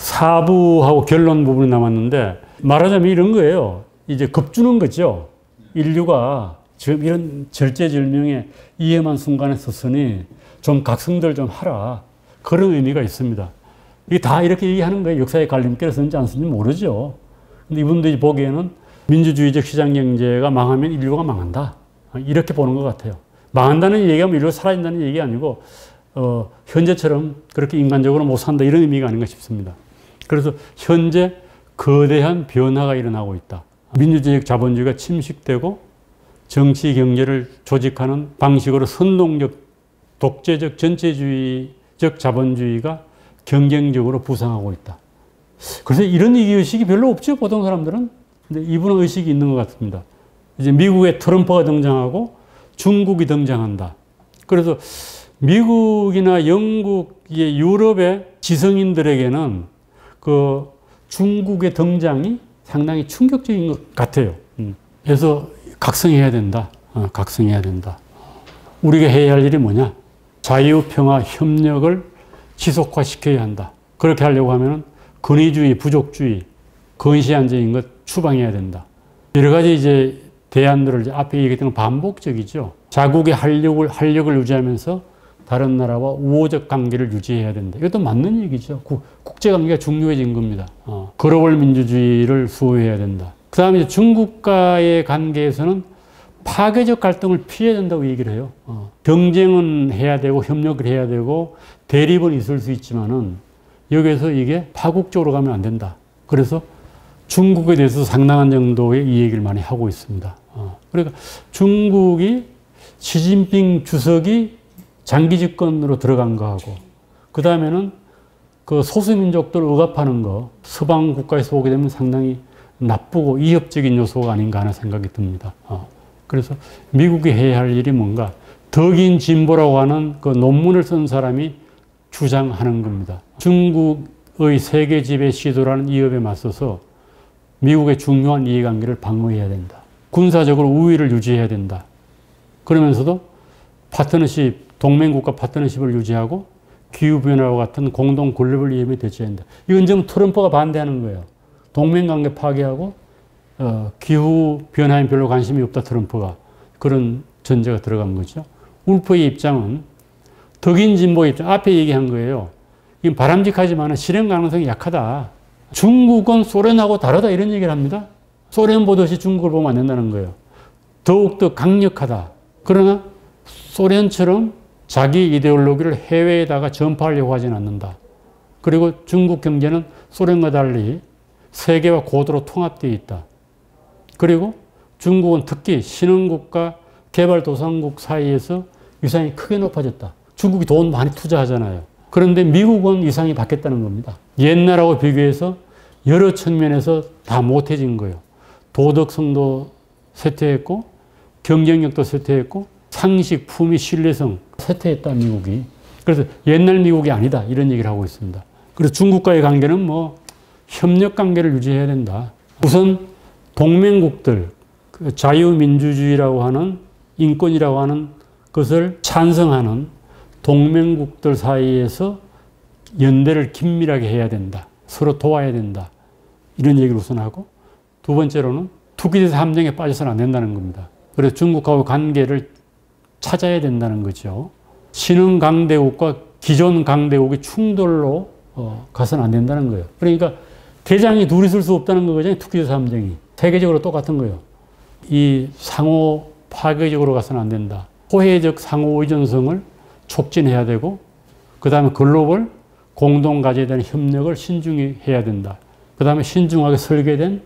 사부하고 결론 부분이 남았는데 말하자면 이런 거예요. 이제 겁주는 거죠. 인류가 지금 이런 절제절명에 위험한 순간에 섰으니 좀 각성들 좀 하라. 그런 의미가 있습니다. 이게 다 이렇게 얘기하는 거예요. 역사의 갈림길에 서는지 안 서는지 모르죠. 근데 이분들이 보기에는 민주주의적 시장경제가 망하면 인류가 망한다. 이렇게 보는 것 같아요. 망한다는 얘기가 인류가 사라진다는 얘기가 아니고 현재처럼 그렇게 인간적으로 못 산다 이런 의미가 아닌가 싶습니다. 그래서 현재 거대한 변화가 일어나고 있다. 민주주의적 자본주의가 침식되고 정치 경제를 조직하는 방식으로 선동적 독재적 전체주의적 자본주의가 경쟁적으로 부상하고 있다. 그래서 이런 위기의식이 별로 없죠, 보통 사람들은. 근데 이분은 의식이 있는 것 같습니다. 이제 미국의 트럼프가 등장하고 중국이 등장한다. 그래서 미국이나 영국의 유럽의 지성인들에게는 그 중국의 등장이 상당히 충격적인 것 같아요. 그래서 각성해야 된다. 각성해야 된다. 우리가 해야 할 일이 뭐냐? 자유, 평화, 협력을 지속화시켜야 한다. 그렇게 하려고 하면 권위주의, 부족주의, 건시안적인 것 추방해야 된다. 여러 가지 이제 대안들을 이제 앞에 얘기했던 건 반복적이죠. 자국의 활력을 유지하면서 다른 나라와 우호적 관계를 유지해야 된다. 이것도 맞는 얘기죠. 국제관계가 중요해진 겁니다. 글로벌 민주주의를 수호해야 된다. 그 다음에 중국과의 관계에서는 파괴적 갈등을 피해야 된다고 얘기를 해요. 경쟁은 해야 되고 협력을 해야 되고 대립은 있을 수 있지만은 여기에서 이게 파국적으로 가면 안 된다. 그래서 중국에 대해서 상당한 정도의 이 얘기를 많이 하고 있습니다. 그러니까 중국이 시진핑 주석이 장기 집권으로 들어간 거하고 그 다음에는 그 소수민족들 억압하는 거 서방 국가에서 보게 되면 상당히 나쁘고 위협적인 요소가 아닌가 하는 생각이 듭니다. 그래서 미국이 해야 할 일이 뭔가 덕인 진보라고 하는 그 논문을 쓴 사람이 주장하는 겁니다. 중국의 세계 지배 시도라는 위협에 맞서서 미국의 중요한 이해관계를 방어해야 된다. 군사적으로 우위를 유지해야 된다. 그러면서도 파트너십, 동맹국가 파트너십을 유지하고 기후변화와 같은 공동 글로벌 위험에 대처해야 한다. 이건 지금 트럼프가 반대하는 거예요. 동맹관계 파괴하고 기후변화에 별로 관심이 없다 트럼프가. 그런 전제가 들어간 거죠. 울프의 입장은 덕인 진보의 입장, 앞에 얘기한 거예요. 이건 바람직하지만 실현 가능성이 약하다. 중국은 소련하고 다르다 이런 얘기를 합니다. 소련 보듯이 중국을 보면 안 된다는 거예요. 더욱더 강력하다. 그러나 소련처럼 자기 이데올로기를 해외에다가 전파하려고 하지는 않는다. 그리고 중국 경제는 소련과 달리 세계와 고도로 통합되어 있다. 그리고 중국은 특히 신흥국과 개발도상국 사이에서 위상이 크게 높아졌다. 중국이 돈 많이 투자하잖아요. 그런데 미국은 위상이 바뀌었다는 겁니다. 옛날하고 비교해서 여러 측면에서 다 못해진 거예요. 도덕성도 쇠퇴했고 경쟁력도 쇠퇴했고 상식, 품위, 신뢰성 쇠퇴했다 미국이. 그래서 옛날 미국이 아니다 이런 얘기를 하고 있습니다. 그래서 중국과의 관계는 뭐 협력 관계를 유지해야 된다. 우선 동맹국들 자유민주주의라고 하는 인권이라고 하는 것을 찬성하는 동맹국들 사이에서 연대를 긴밀하게 해야 된다. 서로 도와야 된다. 이런 얘기를 우선 하고 두 번째로는 투기대서 함정에 빠져서는 안 된다는 겁니다. 그래서 중국하고 관계를 찾아야 된다는 거죠. 신흥 강대국과 기존 강대국이 충돌로 가서는 안 된다는 거예요. 그러니까 대장이 둘이 있을 수 없다는 거거든요. 투기대서 함정이. 세계적으로 똑같은 거예요. 이 상호 파괴적으로 가서는 안 된다. 호혜적 상호 의존성을 촉진해야 되고 그 다음에 글로벌 공동 가져야 되는 협력을 신중히 해야 된다. 그 다음에 신중하게 설계된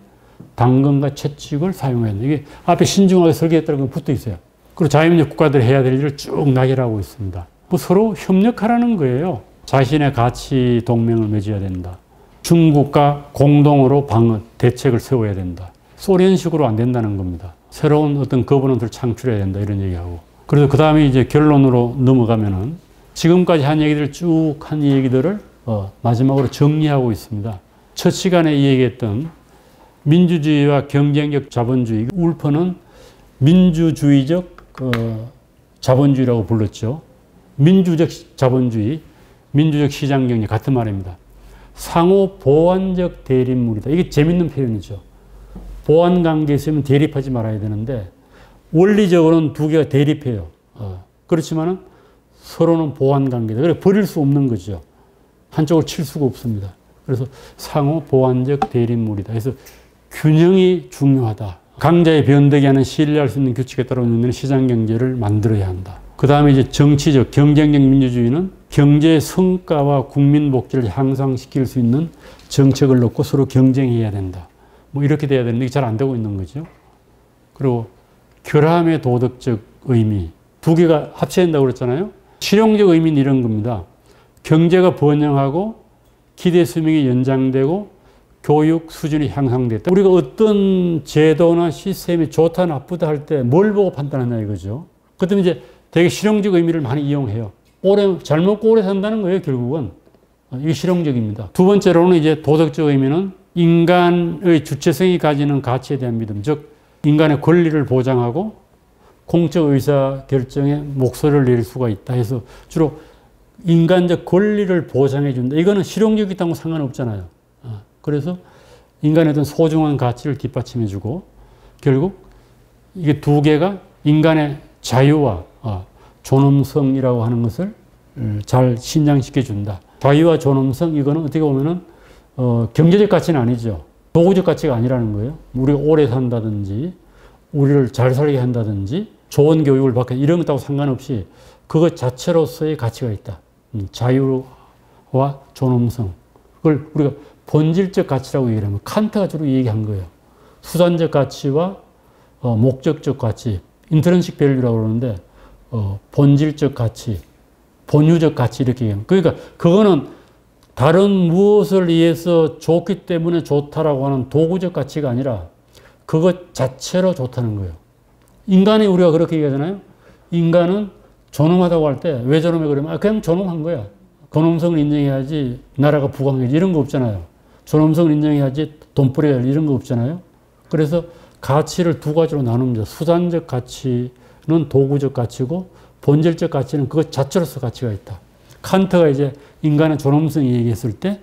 당근과 채찍을 사용해야 된다. 이게 앞에 신중하게 설계했다는 건 붙어 있어요. 그리고 자유민주 국가들이 해야 될 일을 쭉 나열하고 있습니다. 뭐 서로 협력하라는 거예요. 자신의 가치 동맹을 맺어야 된다. 중국과 공동으로 방어, 대책을 세워야 된다. 소련식으로 안 된다는 겁니다. 새로운 어떤 거버넌트를 창출해야 된다. 이런 얘기하고. 그래서 그 다음에 이제 결론으로 넘어가면은 지금까지 한 얘기들 쭉 한 얘기들을 마지막으로 정리하고 있습니다. 첫 시간에 얘기했던 민주주의와 경쟁적 자본주의. 울프는 민주주의적 자본주의라고 불렀죠. 민주적 자본주의, 민주적 시장경제 같은 말입니다. 상호 보완적 대립물이다. 이게 재밌는 표현이죠. 보완 관계에 있으면 대립하지 말아야 되는데 원리적으로는 두 개가 대립해요. 그렇지만은 서로는 보완 관계다. 그래 버릴 수 없는 거죠. 한쪽을 칠 수가 없습니다. 그래서 상호 보완적 대립물이다. 그래서 균형이 중요하다. 강자의 변덕이 하는 신뢰할 수 있는 규칙에 따라 운영되는 시장 경제를 만들어야 한다. 그 다음에 이제 정치적, 경쟁적 민주주의는 경제 성과와 국민 복지를 향상시킬 수 있는 정책을 넣고 서로 경쟁해야 된다. 뭐 이렇게 돼야 되는데 이게 잘 안 되고 있는 거죠. 그리고 결함의 도덕적 의미. 두 개가 합쳐야 된다고 그랬잖아요. 실용적 의미는 이런 겁니다. 경제가 번영하고 기대 수명이 연장되고 교육 수준이 향상됐다. 우리가 어떤 제도나 시스템이 좋다 나쁘다 할 때 뭘 보고 판단하냐 이거죠. 그때는 이제 되게 실용적 의미를 많이 이용해요. 잘 먹고 오래 산다는 거예요, 결국은. 이게 실용적입니다. 두 번째로는 이제 도덕적 의미는 인간의 주체성이 가지는 가치에 대한 믿음, 즉 인간의 권리를 보장하고 공적 의사 결정에 목소리를 낼 수가 있다 해서 주로 인간적 권리를 보장해 준다. 이거는 실용적이라고 상관없잖아요. 그래서 인간의 어떤 소중한 가치를 뒷받침해 주고 결국 이게 두 개가 인간의 자유와 존엄성이라고 하는 것을 잘 신장시켜 준다. 자유와 존엄성 이거는 어떻게 보면은 경제적 가치는 아니죠. 도구적 가치가 아니라는 거예요. 우리가 오래 산다든지 우리를 잘 살게 한다든지 좋은 교육을 받게 이런 것하고 상관없이 그것 자체로서의 가치가 있다. 자유와 존엄성. 그걸 우리가 본질적 가치라고 얘기를 하면 칸트가 주로 얘기한 거예요. 수단적 가치와 목적적 가치, 인트런식 밸류라고 그러는데 본질적 가치, 본유적 가치 이렇게 얘기합니다. 그러니까 그거는 다른 무엇을 위해서 좋기 때문에 좋다라고 하는 도구적 가치가 아니라 그것 자체로 좋다는 거예요. 인간이 우리가 그렇게 얘기하잖아요. 인간은 존엄하다고 할 때 왜 존엄해 그러면 그냥 존엄한 거야. 존엄성을 인정해야지 나라가 부강해야지 이런 거 없잖아요. 존엄성을 인정해야지 돈벌이야 이런 거 없잖아요. 그래서 가치를 두 가지로 나눕니다. 수단적 가치는 도구적 가치고 본질적 가치는 그것 자체로서 가치가 있다. 칸트가 이제 인간의 존엄성 얘기했을 때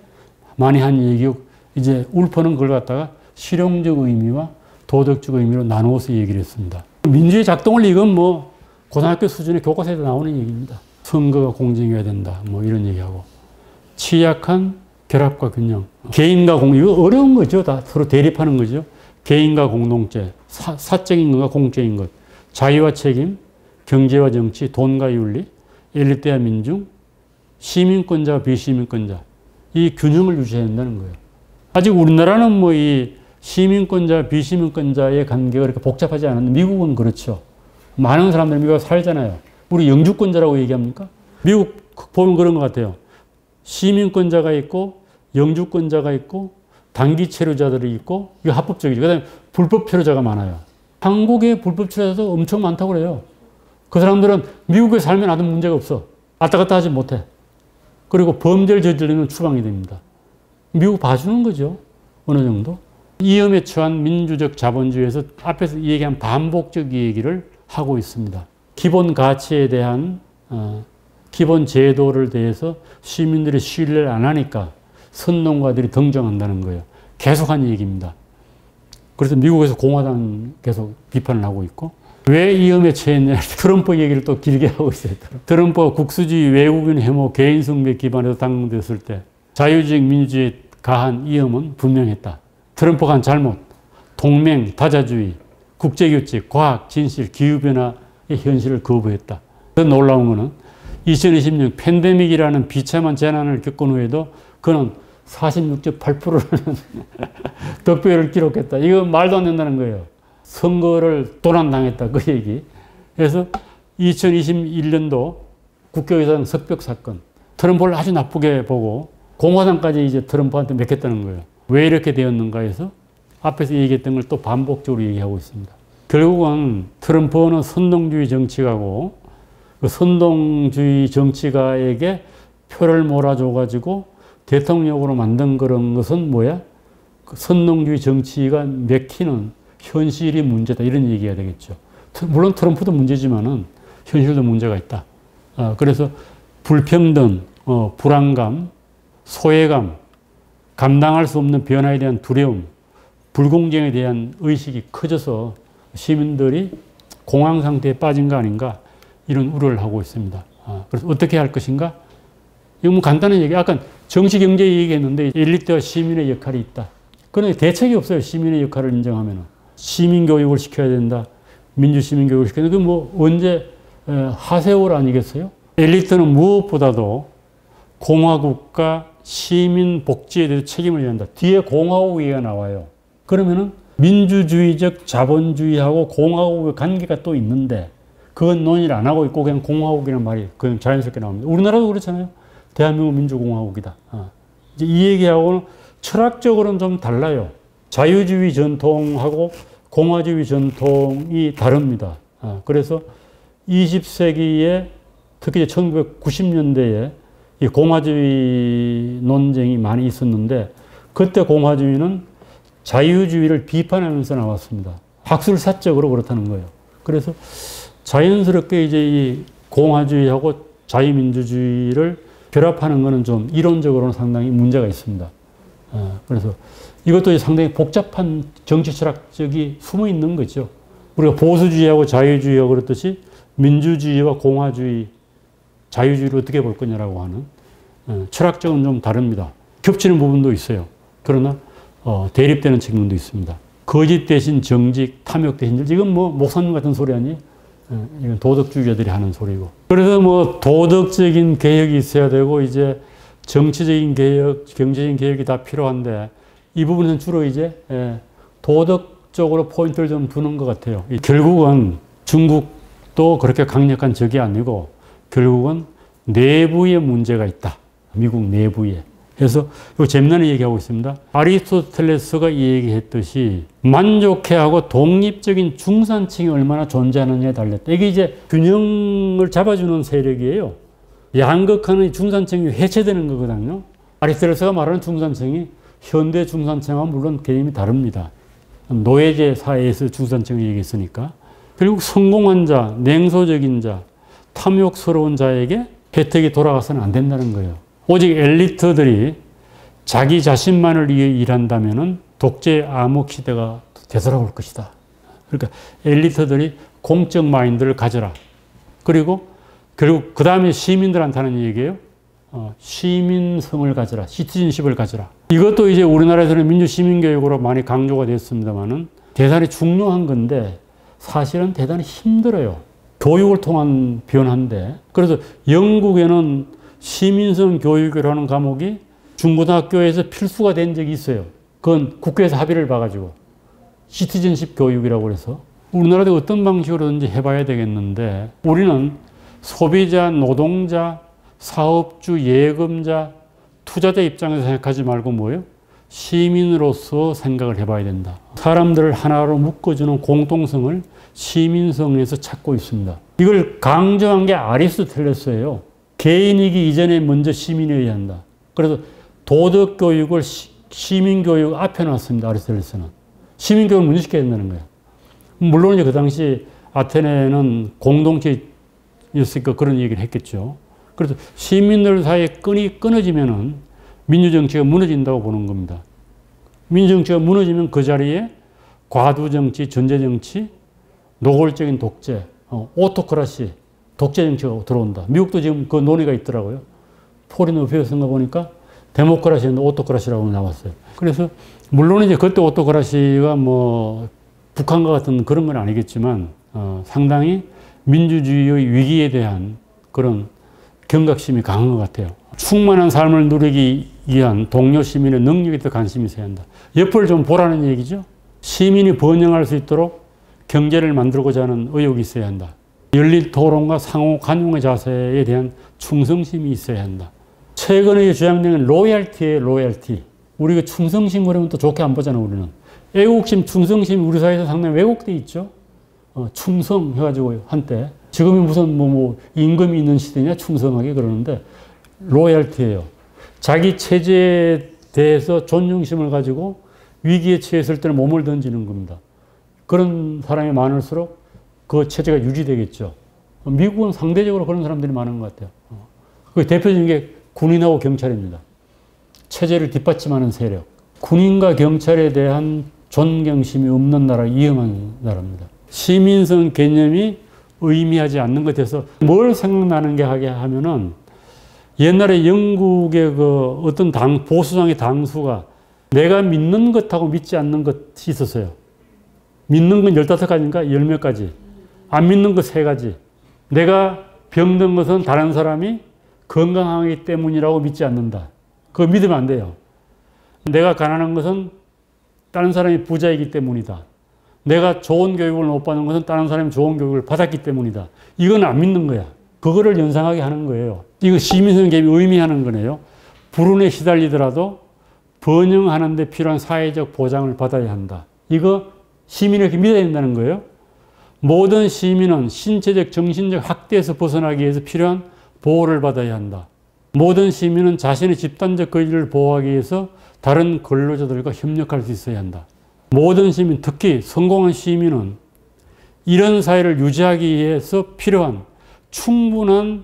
많이 한 얘기고 이제 울퍼는 그걸 갖다가 실용적 의미와 도덕적 의미로 나누어서 얘기를 했습니다. 민주의 작동을 이건 뭐 고등학교 수준의 교과서에도 나오는 얘기입니다. 선거가 공정해야 된다. 뭐 이런 얘기하고. 취약한 결합과 균형. 개인과 이거 어려운 거죠. 다 서로 대립하는 거죠. 개인과 공동체, 사적인 것과 공적인 것, 자유와 책임, 경제와 정치, 돈과 윤리, 엘리트와 민중, 시민권자와 비시민권자. 이 균형을 유지해야 된다는 거예요. 아직 우리나라는 뭐 이 시민권자, 비시민권자의 관계가 그렇게 복잡하지 않은데 미국은 그렇죠. 많은 사람들이 미국에 살잖아요. 우리 영주권자라고 얘기합니까? 미국 보면 그런 것 같아요. 시민권자가 있고 영주권자가 있고 단기 체류자들이 있고 이거 합법적이죠. 그다음에 불법 체류자가 많아요. 한국에 불법 체류자도 엄청 많다고 그래요. 그 사람들은 미국에 살면 아무 문제가 없어. 왔다 갔다 하지 못해. 그리고 범죄를 저지르면 추방이 됩니다. 미국 봐주는 거죠. 어느 정도. 위험에 처한 민주적 자본주의에서 앞에서 얘기한 반복적 얘기를 하고 있습니다. 기본 가치에 대한 기본 제도를 대해서 시민들이 신뢰를 안 하니까 선동가들이 등장한다는 거예요. 계속한 얘기입니다. 그래서 미국에서 공화당 계속 비판을 하고 있고 왜 위험에 처했냐 트럼프 얘기를 또 길게 하고 있어요. 트럼프가 국수주의 외국인 혐오 개인 숭배 기반에서 당선됐을 때 자유주의 민주주의에 가한 위험은 분명했다. 트럼프가 한 잘못, 동맹, 다자주의, 국제규칙, 과학, 진실, 기후변화의 현실을 거부했다. 더 놀라운 것은 2020년 팬데믹이라는 비참한 재난을 겪은 후에도 그는 46.8%라는 득표율을 기록했다. 이거 말도 안 된다는 거예요. 선거를 도난당했다. 그 얘기. 그래서 2021년도 국회의사당 석벽 사건. 트럼프를 아주 나쁘게 보고 공화당까지 이제 트럼프한테 맡겼다는 거예요. 왜 이렇게 되었는가 해서 앞에서 얘기했던 걸 또 반복적으로 얘기하고 있습니다. 결국은 트럼프는 선동주의 정치가고 그 선동주의 정치가에게 표를 몰아줘가지고 대통령으로 만든 그런 것은 뭐야? 그 선동주의 정치가 맥히는 현실이 문제다. 이런 얘기가 되겠죠. 물론 트럼프도 문제지만은 현실도 문제가 있다. 그래서 불평등, 불안감, 소외감, 감당할 수 없는 변화에 대한 두려움, 불공정에 대한 의식이 커져서 시민들이 공황 상태에 빠진 거 아닌가 이런 우려를 하고 있습니다. 그래서 어떻게 할 것인가? 이거 뭐 간단한 얘기, 아까 정치 경제 얘기했는데 엘리트와 시민의 역할이 있다. 그런데 대책이 없어요. 시민의 역할을 인정하면. 시민 교육을 시켜야 된다. 민주 시민 교육을 시켜야 된다. 그 뭐 언제 하세월 아니겠어요? 엘리트는 무엇보다도 공화국과 시민 복지에 대해서 책임을 져야 한다. 뒤에 공화국 얘기가 나와요. 그러면은 민주주의적 자본주의하고 공화국의 관계가 또 있는데 그건 논의를 안 하고 있고 그냥 공화국이라는 말이 그냥 자연스럽게 나옵니다. 우리나라도 그렇잖아요. 대한민국 민주공화국이다. 이제 이 얘기하고는 철학적으로는 좀 달라요. 자유주의 전통하고 공화주의 전통이 다릅니다. 그래서 20세기에 특히 1990년대에 이 공화주의 논쟁이 많이 있었는데 그때 공화주의는 자유주의를 비판하면서 나왔습니다. 학술사적으로 그렇다는 거예요. 그래서 자연스럽게 이제 이 공화주의하고 자유민주주의를 결합하는 것은 좀 이론적으로는 상당히 문제가 있습니다. 그래서 이것도 상당히 복잡한 정치 철학적이 숨어 있는 거죠. 우리가 보수주의하고 자유주의하고 그렇듯이 민주주의와 공화주의, 자유주의를 어떻게 볼 거냐라고 하는 철학적은 좀 다릅니다. 겹치는 부분도 있어요. 그러나 대립되는 측면도 있습니다. 거짓 대신 정직, 탐욕 대신 정직. 이건 뭐 목사님 같은 소리 아니에요? 이건 도덕주의자들이 하는 소리고. 그래서 뭐 도덕적인 개혁이 있어야 되고 이제 정치적인 개혁, 경제적인 개혁이 다 필요한데 이 부분은 주로 이제 도덕적으로 포인트를 좀 두는 것 같아요. 결국은 중국도 그렇게 강력한 적이 아니고 결국은 내부에 문제가 있다. 미국 내부에. 그래서 이거 재미나는 얘기하고 있습니다. 아리스토텔레스가 이 얘기했듯이 만족해하고 독립적인 중산층이 얼마나 존재하느냐에 달렸다. 이게 이제 균형을 잡아주는 세력이에요. 양극화는 중산층이 해체되는 거거든요. 아리스토텔레스가 말하는 중산층이 현대 중산층과 물론 개념이 다릅니다. 노예제 사회에서 중산층을 얘기했으니까. 결국 성공한 자, 냉소적인 자, 탐욕스러운 자에게 혜택이 돌아가서는 안 된다는 거예요. 오직 엘리트들이 자기 자신만을 위해 일한다면 독재 암흑 시대가 되돌아올 것이다. 그러니까 엘리트들이 공적 마인드를 가져라. 그리고 결국 그 다음에 시민들한테 하는 얘기예요. 시민성을 가져라. 시티즌십을 가져라. 이것도 이제 우리나라에서는 민주시민교육으로 많이 강조가 됐습니다만은 대단히 중요한 건데 사실은 대단히 힘들어요. 교육을 통한 변화인데. 그래서 영국에는 시민성 교육이라는 과목이 중고등학교에서 필수가 된 적이 있어요. 그건 국회에서 합의를 봐가지고. 시티즌십 교육이라고 해서. 우리나라도 어떤 방식으로든지 해봐야 되겠는데 우리는 소비자, 노동자, 사업주, 예금자, 투자자 입장에서 생각하지 말고 뭐예요? 시민으로서 생각을 해봐야 된다. 사람들을 하나로 묶어주는 공통성을 시민성에서 찾고 있습니다. 이걸 강조한 게 아리스토텔레스예요. 개인이기 이전에 먼저 시민이어야 한다. 그래서 도덕교육을 시민교육 앞에 놨습니다. 아리스토텔레스는. 시민교육을 먼저 시켜야 된다는 거예요. 물론 이제 그 당시 아테네는 공동체였으니까 그런 얘기를 했겠죠. 그래서 시민들 사이에 끈이 끊어지면은 민주정치가 무너진다고 보는 겁니다. 민주정치가 무너지면 그 자리에 과두정치, 전제정치, 노골적인 독재, 오토크라시, 독재정치가 들어온다. 미국도 지금 그 논의가 있더라고요. 포린 어페어스인가 보니까 데모크라시인데 오토크라시라고 나왔어요. 그래서 물론 이제 그때 오토크라시가 뭐 북한과 같은 그런 건 아니겠지만 상당히 민주주의의 위기에 대한 그런 경각심이 강한 것 같아요. 충만한 삶을 누리기 위한 동료 시민의 능력에 더 관심이 있어야 한다. 옆을 좀 보라는 얘기죠. 시민이 번영할 수 있도록 경제를 만들고자 하는 의욕이 있어야 한다. 열린 토론과 상호 관용의 자세에 대한 충성심이 있어야 한다. 최근에 주장되는 로열티예요, 로열티. 우리가 충성심 그러면 또 좋게 안 보잖아, 우리는. 애국심, 충성심이 우리 사회에서 상당히 왜곡돼 있죠. 충성 해가지고 한때. 지금이 무슨 임금이 있는 시대냐, 충성하게 그러는데, 로열티예요. 자기 체제에 대해서 존중심을 가지고 위기에 처했을 때는 몸을 던지는 겁니다. 그런 사람이 많을수록 그 체제가 유지되겠죠. 미국은 상대적으로 그런 사람들이 많은 것 같아요. 그 대표적인 게 군인하고 경찰입니다. 체제를 뒷받침하는 세력, 군인과 경찰에 대한 존경심이 없는 나라, 위험한 나라입니다. 시민성 개념이 의미하지 않는 것에서 뭘 생각나는 게 하게 하면은 옛날에 영국의 그 어떤 보수당의 당수가 내가 믿는 것하고 믿지 않는 것이 있었어요. 믿는 건 15가지인가? 10몇 가지. 안 믿는 것 3가지. 내가 병든 것은 다른 사람이 건강하기 때문이라고 믿지 않는다. 그거 믿으면 안 돼요. 내가 가난한 것은 다른 사람이 부자이기 때문이다. 내가 좋은 교육을 못 받는 것은 다른 사람이 좋은 교육을 받았기 때문이다. 이건 안 믿는 거야. 그거를 연상하게 하는 거예요. 이거 시민성 개념이 의미하는 거네요. 불운에 시달리더라도 번영하는 데 필요한 사회적 보장을 받아야 한다. 이거 시민이 이렇게 믿어야 된다는 거예요. 모든 시민은 신체적, 정신적 학대에서 벗어나기 위해서 필요한 보호를 받아야 한다. 모든 시민은 자신의 집단적 권리를 보호하기 위해서 다른 근로자들과 협력할 수 있어야 한다. 모든 시민, 특히 성공한 시민은 이런 사회를 유지하기 위해서 필요한 충분한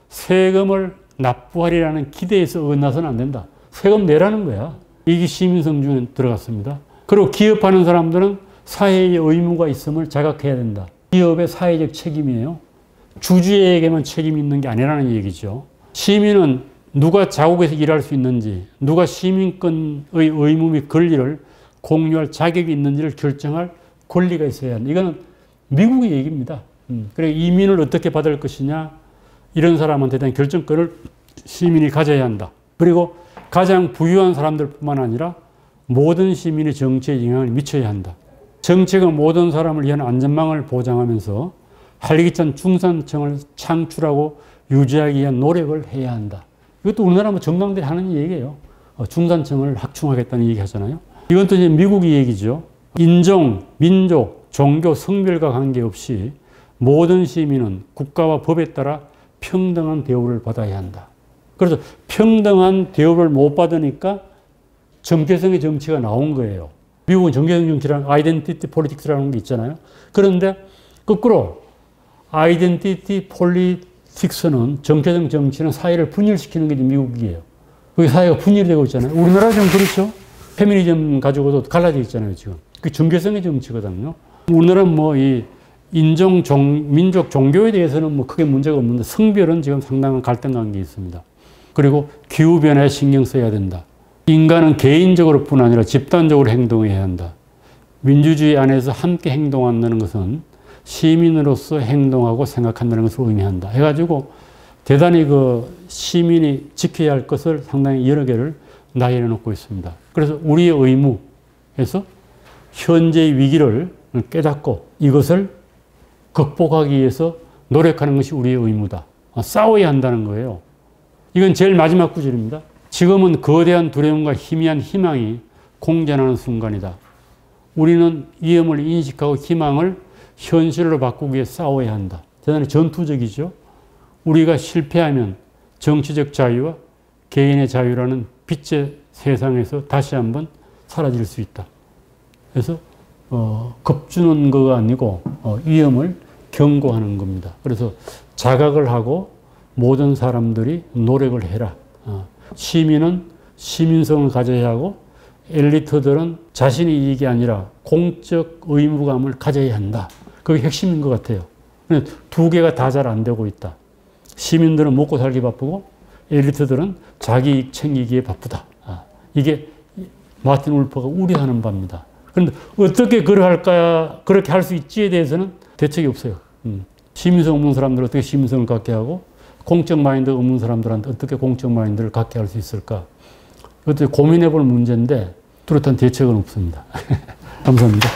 세금을 납부하리라는 기대에서 어긋나서는 안 된다. 세금 내라는 거야. 이게 시민성 중에 들어갔습니다. 그리고 기업하는 사람들은 사회의 의무가 있음을 자각해야 된다. 기업의 사회적 책임이에요. 주주에게만 책임이 있는 게 아니라는 얘기죠. 시민은 누가 자국에서 일할 수 있는지, 누가 시민권의 의무 및 권리를 공유할 자격이 있는지를 결정할 권리가 있어야 한다. 이거는 미국의 얘기입니다. 그래 이민을 어떻게 받을 것이냐 이런 사람한테 대한 결정권을 시민이 가져야 한다. 그리고 가장 부유한 사람들뿐만 아니라 모든 시민의 정치에 영향을 미쳐야 한다. 정책은 모든 사람을 위한 안전망을 보장하면서 활기찬 중산층을 창출하고 유지하기 위한 노력을 해야 한다. 이것도 우리나라 뭐 정당들이 하는 얘기예요. 중산층을 확충하겠다는 얘기 하잖아요. 이건 또 이제 미국의 얘기죠. 인종, 민족, 종교, 성별과 관계없이 모든 시민은 국가와 법에 따라 평등한 대우를 받아야 한다. 그래서 평등한 대우를 못 받으니까 정체성의 정치가 나온 거예요. 미국은 정체성 정치라는 아이덴티티 폴리틱스라는 게 있잖아요. 그런데 거꾸로 아이덴티티 폴리틱스는 정체성 정치는 사회를 분열시키는 게 미국이에요. 그게 사회가 분열되고 있잖아요. 우리나라 좀 그렇죠. 페미니즘 가지고도 갈라져 있잖아요, 지금. 그게 정체성의 정치거든요. 우리나라는 뭐 이 인종, 민족, 종교에 대해서는 뭐 크게 문제가 없는데 성별은 지금 상당한 갈등 관계가 있습니다. 그리고 기후변화에 신경 써야 된다. 인간은 개인적으로뿐 아니라 집단적으로 행동해야 한다. 민주주의 안에서 함께 행동한다는 것은 시민으로서 행동하고 생각한다는 것을 의미한다. 해가지고 대단히 그 시민이 지켜야 할 것을 상당히 여러 개를 나열해 놓고 있습니다. 그래서 우리의 의무에서 현재의 위기를 깨닫고 이것을 극복하기 위해서 노력하는 것이 우리의 의무다. 싸워야 한다는 거예요. 이건 제일 마지막 구절입니다. 지금은 거대한 두려움과 희미한 희망이 공존하는 순간이다. 우리는 위험을 인식하고 희망을 현실로 바꾸기 위해 싸워야 한다. 대단히 전투적이죠. 우리가 실패하면 정치적 자유와 개인의 자유라는 빛의 세상에서 다시 한번 사라질 수 있다. 그래서 겁주는 거가 아니고 위험을 경고하는 겁니다. 그래서 자각을 하고 모든 사람들이 노력을 해라. 시민은 시민성을 가져야 하고 엘리트들은 자신의 이익이 아니라 공적 의무감을 가져야 한다. 그게 핵심인 것 같아요. 두 개가 다 잘 안 되고 있다. 시민들은 먹고 살기 바쁘고 엘리트들은 자기 이익 챙기기에 바쁘다. 이게 마틴 울퍼가 우려하는 바입니다. 그런데 어떻게 그렇게 할 수 있지에 대해서는 대책이 없어요. 시민성 없는 사람들은 어떻게 시민성을 갖게 하고 공적 마인드 없는 사람들한테 어떻게 공적 마인드를 갖게 할 수 있을까? 이것도 고민해 볼 문제인데 뚜렷한 대책은 없습니다. 감사합니다.